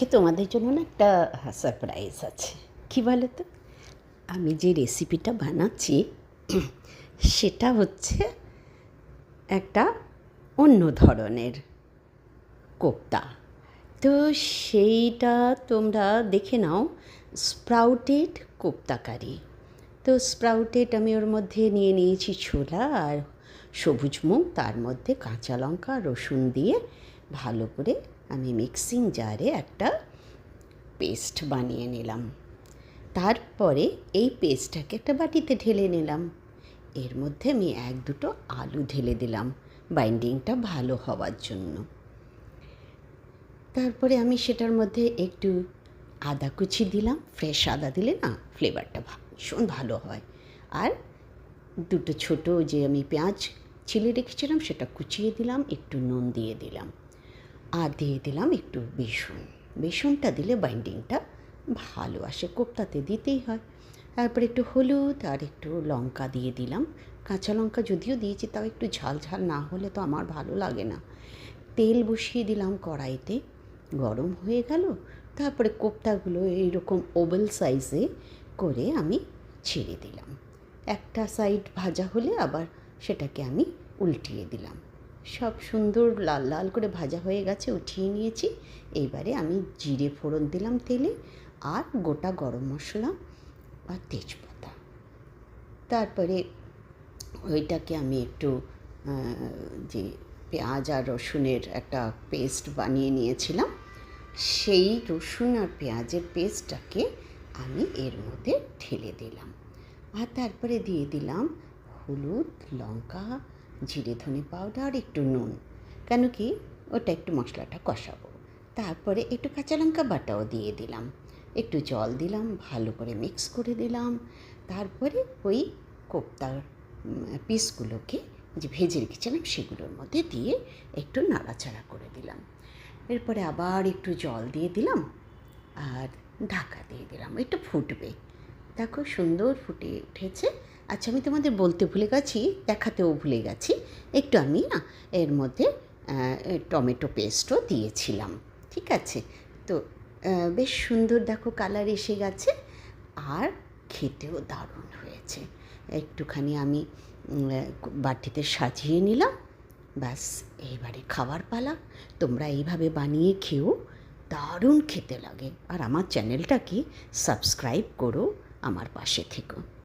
আজকে তোমাদের জন্য না একটা সারপ্রাইজ আছে। কী বলো তো, আমি যে রেসিপিটা বানাচ্ছি সেটা হচ্ছে একটা অন্য ধরনের কোপ্তা। তো সেইটা তোমরা দেখে নাও, স্প্রাউটেড কোপ্তা কারি। তো স্প্রাউটেড আমি ওর মধ্যে নিয়ে নিয়েছি ছোলা আর সবুজ মুগ, তার মধ্যে কাঁচা লঙ্কা রসুন দিয়ে ভালো করে আমি মিক্সিং জারে একটা পেস্ট বানিয়ে নিলাম। তারপরে এই পেস্টটাকে একটা বাটিতে ঢেলে নিলাম। এর মধ্যে আমি এক দুটো আলু ঢেলে দিলাম বাইন্ডিংটা ভালো হওয়ার জন্য। তারপরে আমি সেটার মধ্যে একটু আদা কুচি দিলাম। ফ্রেশ আদা দিলে না ফ্লেভারটা ভীষণ ভালো হয়। আর দুটো ছোটো যে আমি পেঁয়াজ ছিলে রেখেছিলাম সেটা কুচিয়ে দিলাম, একটু নুন দিয়ে দিলাম, আর দিয়ে দিলাম একটু বেসন। বেসনটা দিলে বাইন্ডিংটা ভালো আসে, কোপ্তাতে দিতেই হয়। তারপরে একটু হলুদ আর একটু লঙ্কা দিয়ে দিলাম। কাঁচা লঙ্কা যদিও দিয়েছি, তাও একটু ঝাল ঝাল না হলে তো আমার ভালো লাগে না। তেল বসিয়ে দিলাম কড়াইতে, গরম হয়ে গেল। তারপরে কোপ্তাগুলো এইরকম ওভাল সাইজে করে আমি ছেড়ে দিলাম। একটা সাইড ভাজা হলে আবার সেটাকে আমি উল্টিয়ে দিলাম। সব সুন্দর লাল লাল করে ভাজা হয়ে গেছে, উঠিয়ে নিয়েছি। এইবারে আমি জিরে ফোড়ন দিলাম তেলে, আর গোটা গরম মশলা আর তেজপাতা। তারপরে ওইটাকে আমি একটু যে পেঁয়াজ আর রসুনের একটা পেস্ট বানিয়ে নিয়েছিলাম, সেই রসুন আর পেঁয়াজের পেস্টটাকে আমি এর মধ্যে ঢেলে দিলাম। আর তারপরে দিয়ে দিলাম হলুদ, লঙ্কা, জিরে ধনে পাউডার, একটু নুন, কেন কি ওটা একটু মশলাটা কষাবো। তারপরে একটু কাঁচা লঙ্কা বাটাও দিয়ে দিলাম, একটু জল দিলাম, ভালো করে মিক্স করে দিলাম। তারপরে ওই কোপ্তার পিসগুলোকে যে ভেজে রেখেছিলাম সেগুলোর মধ্যে দিয়ে একটু নাড়াচাড়া করে দিলাম। এরপরে আবার একটু জল দিয়ে দিলাম আর ঢাকা দিয়ে দিলাম, একটু ফুটবে। দেখো সুন্দর ফুটে উঠেছে। আচ্ছা, আমি তোমাদের বলতে ভুলে গেছি, দেখাতেও ভুলে গেছি, একটু আমি না এর মধ্যে টমেটো পেস্টও দিয়েছিলাম। ঠিক আছে, তো বেশ সুন্দর দেখো কালার এসে গেছে, আর খেতেও দারুণ হয়েছে। একটুখানি আমি বাটিতে সাজিয়ে নিলাম। ব্যাস, এইবারে খাবার পালা। তোমরা এইভাবে বানিয়ে খেও, দারুণ খেতে লাগে। আর আমার চ্যানেলটাকে সাবস্ক্রাইব করো, আমার পাশে থেকো।